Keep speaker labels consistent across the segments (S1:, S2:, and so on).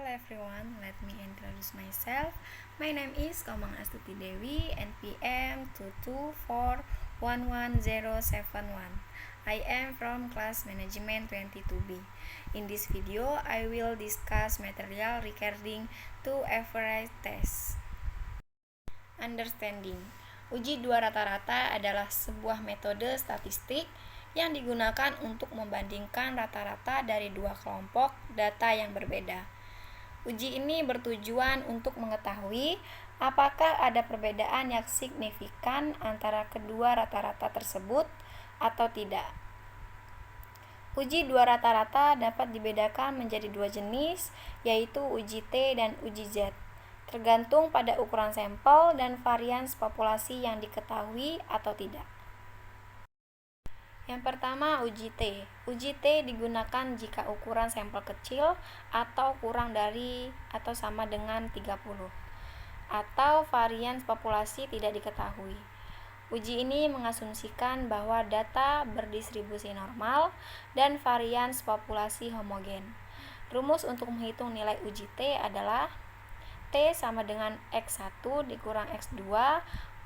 S1: everyone, let me introduce myself. My name is Komang Astuti Dewi, NPM 224111071. I am from class management 22B. In this video, I will discuss material regarding to average test. Understanding. Uji dua rata-rata adalah sebuah metode statistik yang digunakan untuk membandingkan rata-rata dari dua kelompok data yang berbeda. Uji ini bertujuan untuk mengetahui apakah ada perbedaan yang signifikan antara kedua rata-rata tersebut atau tidak. Uji dua rata-rata dapat dibedakan menjadi dua jenis, yaitu uji T dan uji Z, tergantung pada ukuran sampel dan varians populasi yang diketahui atau tidak. Yang pertama, uji T. Uji T digunakan jika ukuran sampel kecil atau kurang dari atau sama dengan 30, atau varians populasi tidak diketahui. Uji ini mengasumsikan bahwa data berdistribusi normal dan varians populasi homogen. Rumus untuk menghitung nilai uji T adalah T sama dengan X1 dikurang X2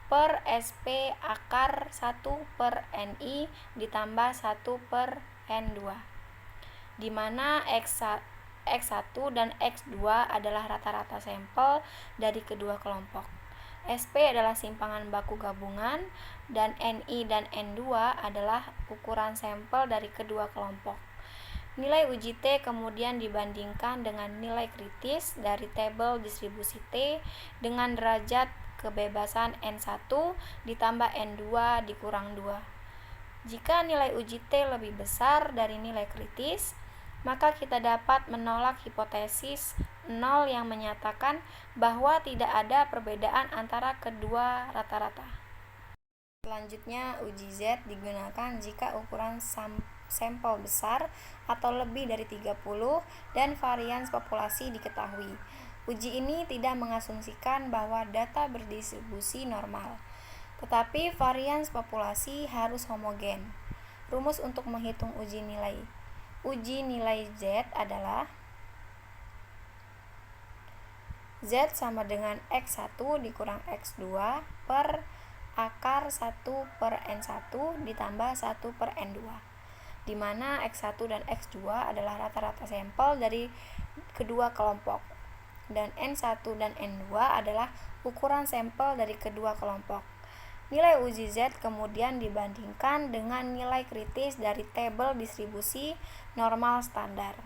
S1: per SP akar 1 per NI ditambah 1 per N2, di mana X1 dan X2 adalah rata-rata sampel dari kedua kelompok. SP adalah simpangan baku gabungan dan NI dan N2 adalah ukuran sampel dari kedua kelompok. Nilai uji T kemudian dibandingkan dengan nilai kritis dari tabel distribusi T dengan derajat kebebasan N1 ditambah N2 dikurang 2. Jika nilai uji T lebih besar dari nilai kritis, maka kita dapat menolak hipotesis 0 yang menyatakan bahwa tidak ada perbedaan antara kedua rata-rata. Selanjutnya, uji Z digunakan jika ukuran sampel besar atau lebih dari 30 dan varians populasi diketahui. Uji ini tidak mengasumsikan bahwa data berdistribusi normal, tetapi varians populasi harus homogen. Rumus untuk menghitung uji nilai Z adalah Z sama dengan X1 dikurang X2 per akar 1 per N1 ditambah 1 per N2, di mana X1 dan X2 adalah rata-rata sampel dari kedua kelompok, dan N1 dan N2 adalah ukuran sampel dari kedua kelompok. Nilai uji Z kemudian dibandingkan dengan nilai kritis dari tabel distribusi normal standar.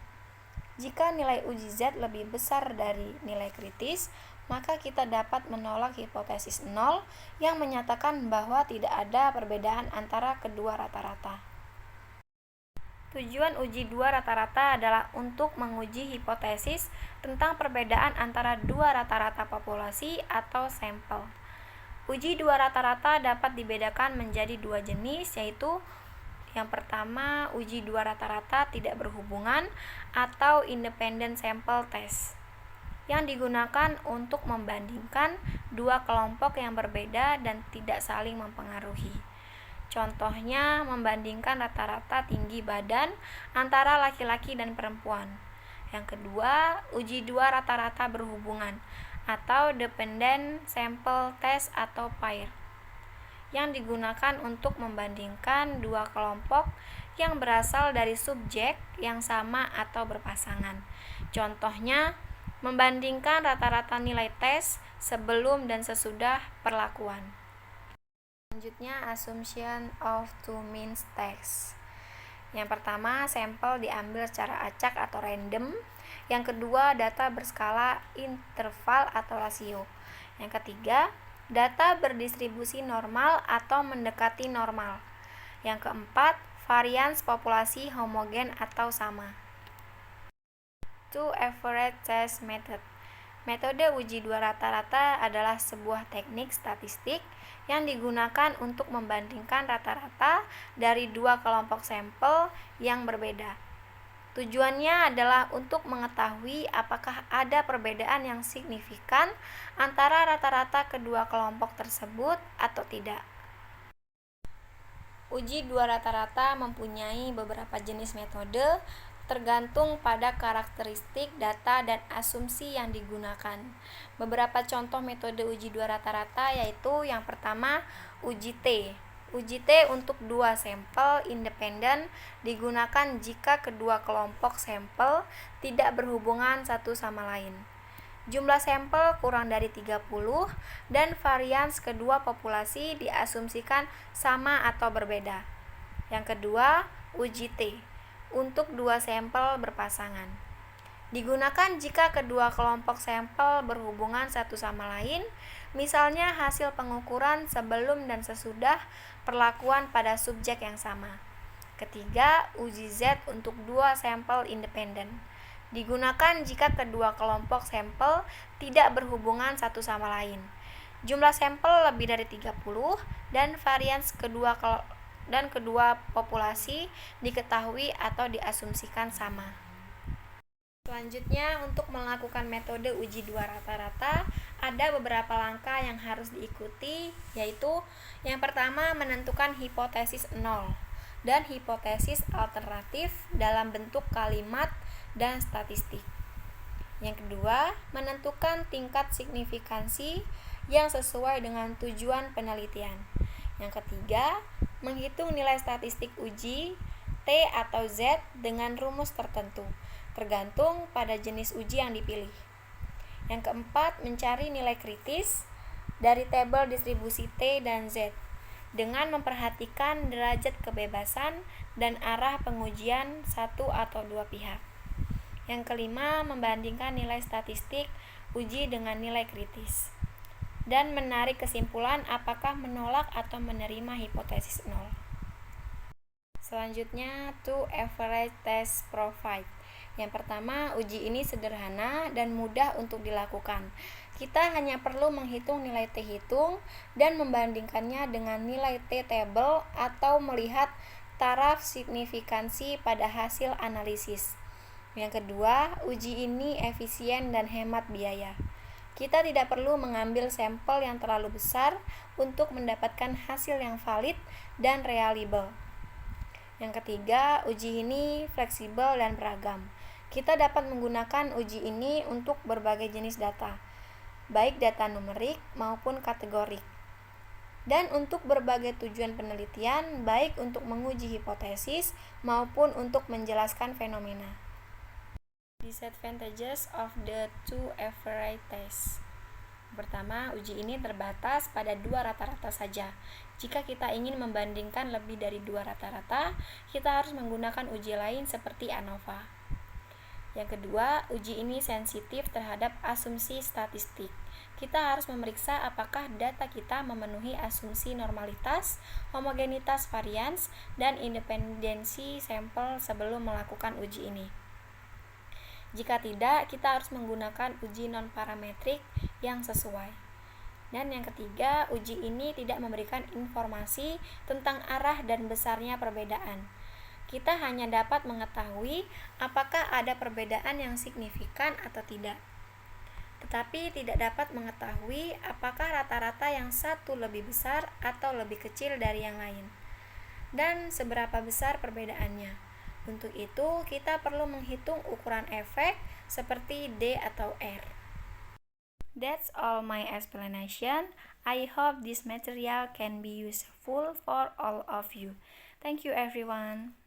S1: Jika nilai uji Z lebih besar dari nilai kritis, maka kita dapat menolak hipotesis 0 yang menyatakan bahwa tidak ada perbedaan antara kedua rata-rata. Tujuan uji dua rata-rata adalah untuk menguji hipotesis tentang perbedaan antara dua rata-rata populasi atau sampel. Uji dua rata-rata dapat dibedakan menjadi dua jenis, yaitu yang pertama, uji dua rata-rata tidak berhubungan atau independent sample test, yang digunakan untuk membandingkan dua kelompok yang berbeda dan tidak saling mempengaruhi. Contohnya, membandingkan rata-rata tinggi badan antara laki-laki dan perempuan. Yang kedua, uji dua rata-rata berhubungan atau dependent sample test atau pair, yang digunakan untuk membandingkan dua kelompok yang berasal dari subjek yang sama atau berpasangan. Contohnya, membandingkan rata-rata nilai tes sebelum dan sesudah perlakuan. Selanjutnya, assumption of two means test. Yang pertama, sampel diambil secara acak atau random. Yang kedua, data berskala interval atau rasio. Yang ketiga, data berdistribusi normal atau mendekati normal. Yang keempat, varians populasi homogen atau sama. Two average test method. Metode uji dua rata-rata adalah sebuah teknik statistik yang digunakan untuk membandingkan rata-rata dari dua kelompok sampel yang berbeda. Tujuannya adalah untuk mengetahui apakah ada perbedaan yang signifikan antara rata-rata kedua kelompok tersebut atau tidak. Uji dua rata-rata mempunyai beberapa jenis metode, tergantung pada karakteristik data dan asumsi yang digunakan. Beberapa contoh metode uji dua rata-rata yaitu yang pertama uji T. Uji T untuk dua sampel independen digunakan jika kedua kelompok sampel tidak berhubungan satu sama lain. Jumlah sampel kurang dari 30 dan varians kedua populasi diasumsikan sama atau berbeda. Yang kedua, uji T untuk dua sampel berpasangan. Digunakan jika kedua kelompok sampel berhubungan satu sama lain, misalnya hasil pengukuran sebelum dan sesudah perlakuan pada subjek yang sama. Ketiga, uji Z untuk dua sampel independen. Digunakan jika kedua kelompok sampel tidak berhubungan satu sama lain. Jumlah sampel lebih dari 30 dan varians kedua populasi diketahui atau diasumsikan sama. Selanjutnya, untuk melakukan metode uji dua rata-rata, ada beberapa langkah yang harus diikuti, yaitu yang pertama menentukan hipotesis nol dan hipotesis alternatif dalam bentuk kalimat dan statistik. Yang kedua, menentukan tingkat signifikansi yang sesuai dengan tujuan penelitian. Yang ketiga, menghitung nilai statistik uji T atau Z dengan rumus tertentu, tergantung pada jenis uji yang dipilih. Yang keempat, mencari nilai kritis dari tabel distribusi T dan Z dengan memperhatikan derajat kebebasan dan arah pengujian satu atau dua pihak. Yang kelima, membandingkan nilai statistik uji dengan nilai kritis dan menarik kesimpulan apakah menolak atau menerima hipotesis nol. Selanjutnya, two average test provide. Yang pertama, uji ini sederhana dan mudah untuk dilakukan. Kita hanya perlu menghitung nilai T hitung dan membandingkannya dengan nilai T table atau melihat taraf signifikansi pada hasil analisis. Yang kedua, uji ini efisien dan hemat biaya. Kita tidak perlu mengambil sampel yang terlalu besar untuk mendapatkan hasil yang valid dan reliable. Yang ketiga, uji ini fleksibel dan beragam. Kita dapat menggunakan uji ini untuk berbagai jenis data, baik data numerik maupun kategorik, dan untuk berbagai tujuan penelitian, baik untuk menguji hipotesis maupun untuk menjelaskan fenomena. Disadvantages of the two average tests. Pertama, uji ini terbatas pada dua rata-rata saja. Jika kita ingin membandingkan lebih dari dua rata-rata, kita harus menggunakan uji lain seperti ANOVA. Yang kedua, uji ini sensitif terhadap asumsi statistik. Kita harus memeriksa apakah data kita memenuhi asumsi normalitas, homogenitas varians, dan independensi sampel sebelum melakukan uji ini. Jika tidak, kita harus menggunakan uji non-parametrik yang sesuai. Dan yang ketiga, uji ini tidak memberikan informasi tentang arah dan besarnya perbedaan. Kita hanya dapat mengetahui apakah ada perbedaan yang signifikan atau tidak, tetapi tidak dapat mengetahui apakah rata-rata yang satu lebih besar atau lebih kecil dari yang lain, dan seberapa besar perbedaannya. Untuk itu, kita perlu menghitung ukuran efek seperti D atau R. That's all my explanation. I hope this material can be useful for all of you. Thank you everyone.